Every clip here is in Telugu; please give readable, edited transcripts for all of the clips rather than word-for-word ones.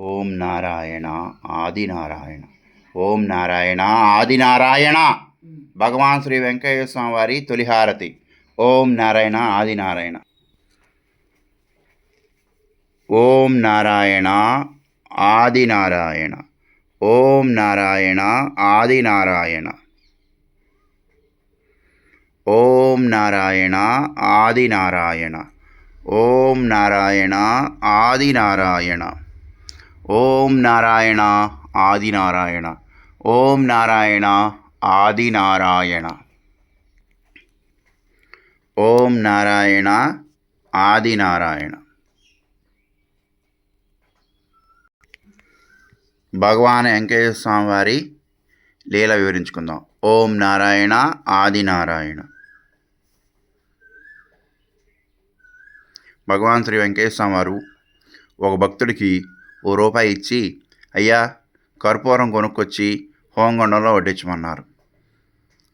ఓం నారాయణ ఆదినారాయణ. ఓం నారాయణ ఆదినారాయణ. భగవాన్ శ్రీ వెంకయ్య స్వామి వారి తొలి హారతి. ఓం నారాయణ ఆదినారాయణ. ఓం నారాయణ ఆదినారాయణ. ఓం నారాయణ ఆదినారాయణ. ఓం నారాయణ ఆదినారాయణ. ఓం నారాయణ ఆదినారాయణ. ఓం నారాయణ ఆదినారాయణ. ఓం నారాయణ ఆదినారాయణ. ఓం నారాయణ ఆదినారాయణ. భగవాన్ వెంకయ్య స్వామి వారి లీల వివరించుకుందాం. ఓం నారాయణ ఆదినారాయణ. భగవాన్ శ్రీ వెంకయ్య స్వామి వారు ఒక భక్తుడికి ₹1 ఇచ్చి, అయ్యా కర్పూరం కొనుక్కొచ్చి హోంగుండంలో వడ్డించమన్నారు.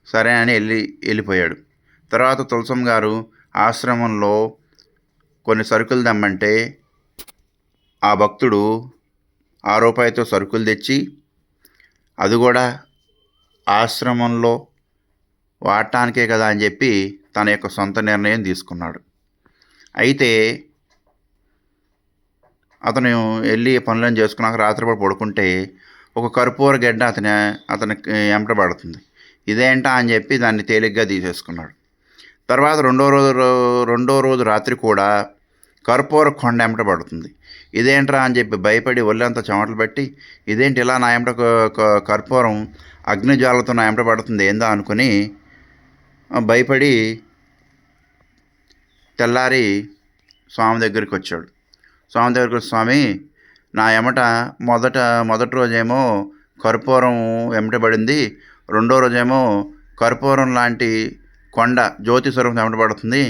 సరే అని వెళ్ళిపోయాడు. తర్వాత తులసమ్మ గారు ఆశ్రమంలో కొన్ని సరుకులు తెమ్మంటే ఆ భక్తుడు ₹6తో సరుకులు తెచ్చి అది కూడా ఆశ్రమంలో వాడటానికే కదా అని చెప్పి తన యొక్క సొంత నిర్ణయం తీసుకున్నాడు. అయితే అతను వెళ్ళి పనులను చేసుకున్నాక రాత్రిపూట పడుకుంటే ఒక కర్పూర గెడ్డ అతనికి వెంటబడుతుంది. ఇదేంటా అని చెప్పి దాన్ని తేలిగ్గా తీసేసుకున్నాడు. తర్వాత రెండో రోజు రాత్రి కూడా కర్పూర కొండ వెంటబడుతుంది. ఇదేంట్రా అని చెప్పి భయపడి ఒళ్ళంతా చెమటలు పెట్టి, ఇదేంటి ఇలా నా వెంట కర్పూరం అగ్నిజ్వాలతో నా వెంట పడుతుంది ఏందా అనుకుని భయపడి తెల్లారి స్వామి దగ్గరికి వచ్చాడు. స్వామి దగ్గరికి వచ్చి, స్వామి నా ఎమట మొదటి రోజేమో కర్పూరం వెంటబడింది, రెండో రోజేమో కర్పూరం లాంటి కొండ జ్యోతి స్వరూపం వెంటబడుతుంది,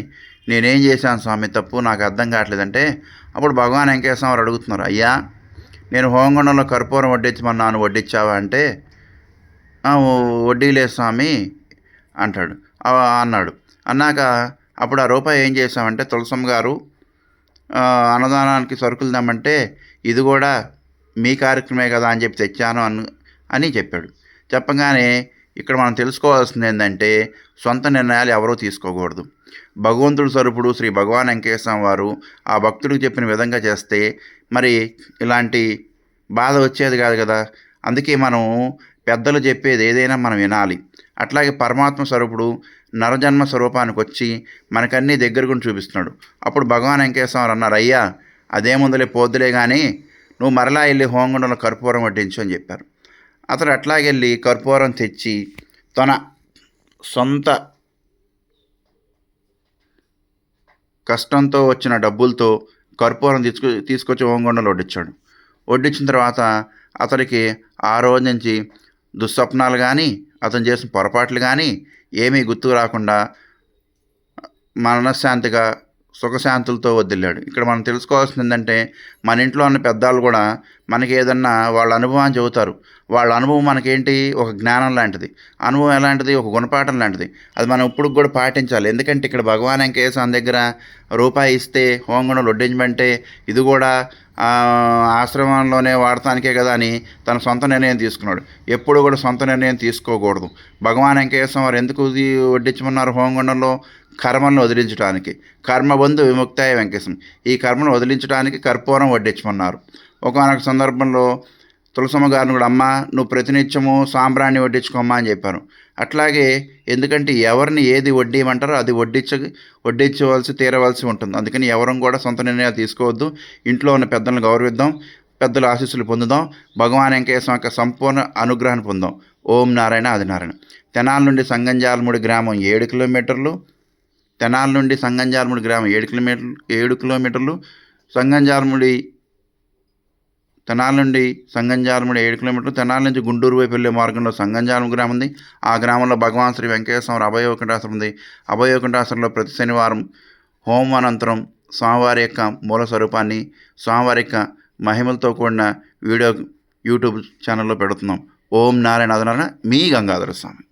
నేనేం చేశాను స్వామి తప్పు, నాకు అర్థం కావట్లేదంటే అప్పుడు భగవాన్ వెంకయ్య స్వామి అడుగుతున్నారు, అయ్యా నేను హోంగుండంలో కర్పూరం వడ్డించమన్నాను, వడ్డించావా అంటే వడ్డీలే స్వామి అన్నాడు. అన్నాక అప్పుడు ₹1 ఏం చేశామంటే తులసమ్మ గారు అన్నదానానికి సరుకులు తెమ్మంటే ఇది కూడా మీ కార్యక్రమే కదా అని చెప్పి తెచ్చాను అని చెప్పాడు. చెప్పగానే ఇక్కడ మనం తెలుసుకోవాల్సింది ఏంటంటే సొంత నిర్ణయాలు ఎవరూ తీసుకోకూడదు. భగవంతుడు స్వరూపుడు శ్రీ భగవాన్ వెంకయ్య స్వామి వారు ఆ భక్తుడికి చెప్పిన విధంగా చేస్తే మరి ఇలాంటి బాధ వచ్చేది కాదు కదా. అందుకే మనం పెద్దలు చెప్పేది ఏదైనా మనం వినాలి. అట్లాగే పరమాత్మ స్వరూపుడు నరజన్మ స్వరూపానికి వచ్చి మనకన్నీ దగ్గరగా చూపిస్తున్నాడు. అప్పుడు భగవాన్ వెంకయ్య స్వామి అన్నారు, అయ్యా అదేముందులే పోద్దులే కానీ నువ్వు మరలా వెళ్ళి హోంగుండంలో కర్పూరం వడ్డించు అని చెప్పారు. అతడు అట్లాగెళ్ళి కర్పూరం తెచ్చి తన సొంత కష్టంతో వచ్చిన డబ్బులతో కర్పూరం తీసుకొచ్చి హోంగుండంలో వడ్డించిన తర్వాత అతడికి ఆ రోజు నుంచి దుస్వప్నాలు కానీ అతను చేసిన పొరపాట్లు కానీ ఏమీ గుర్తుకు రాకుండా మనశ్శాంతిగా సుఖశాంతులతో వదిలాడు. ఇక్కడ మనం తెలుసుకోవాల్సింది ఏంటంటే మన ఇంట్లో ఉన్న పెద్దవాళ్ళు కూడా మనకి ఏదన్నా వాళ్ళ అనుభవాన్ని చెబుతారు. వాళ్ళ అనుభవం మనకేంటి, ఒక జ్ఞానం లాంటిది. అనుభవం ఎలాంటిది, ఒక గుణపాఠం లాంటిది. అది మనం ఇప్పుడు కూడా పాటించాలి. ఎందుకంటే ఇక్కడ భగవాన్ వెంకయ్య స్వామి దగ్గర ₹1 ఇస్తే హోంగుండంలో వడ్డించమంటే ఇది కూడా ఆశ్రమంలోనే వాడటానికే కదా అని తన సొంత నిర్ణయం తీసుకున్నాడు. ఎప్పుడు కూడా సొంత నిర్ణయం తీసుకోకూడదు. భగవాన్ వెంకయ్య స్వామి వారు ఎందుకు వడ్డించమన్నారు హోంగుండంలో? కర్మలను వదిలించడానికి. కర్మబంధు విముక్తాయ వెంకటేశం. ఈ కర్మను వదిలించడానికి కర్పూరం వడ్డించమన్నారు. ఒకనొక సందర్భంలో తులసమ్మ గారిని కూడా, అమ్మ నువ్వు ప్రతినిత్యము సాంబ్రాణి వడ్డించుకోమ్మా అని చెప్పారు. అట్లాగే ఎందుకంటే ఎవరిని ఏది వడ్డీయమంటారో అది తీరవలసి ఉంటుంది. అందుకని ఎవరం కూడా సొంత నిర్ణయాలు తీసుకోవద్దు. ఇంట్లో ఉన్న పెద్దలను గౌరవిద్దాం, పెద్దల ఆశీస్సులు పొందుదాం, భగవాన్ వెంకయ్య స్వామి యొక్క సంపూర్ణ అనుగ్రహాన్ని పొందాం. ఓం నారాయణ ఆదినారాయణ. తెనాల నుండి సంగంజాలమూడి గ్రామం 7 కిలోమీటర్లు. తెనాల నుండి సంగంజాలమూడి గ్రామం 7 కిలోమీటర్లు. తెనాల నుండి సంగంజాలమూడి 7 కిలోమీటర్లు. తెనాల నుంచి గుంటూరు వైపు వెళ్ళే మార్గంలో సంగంజాలం గ్రామం ఉంది. ఆ గ్రామంలో భగవాన్ శ్రీ వెంకయ్య స్వామి అభయ వైకుంఠాశ్రమం ఉంది. అభయ వైకుంఠాశ్రమంలో ప్రతి శనివారం హోమం అనంతరం స్వామివారి యొక్క మూల స్వరూపాన్ని, స్వామివారి యొక్క మహిమలతో కూడిన వీడియో యూట్యూబ్ ఛానల్లో పెడుతున్నాం. ఓం నారాయణ ఆదినారాయణ. మీ గంగాధర స్వామి.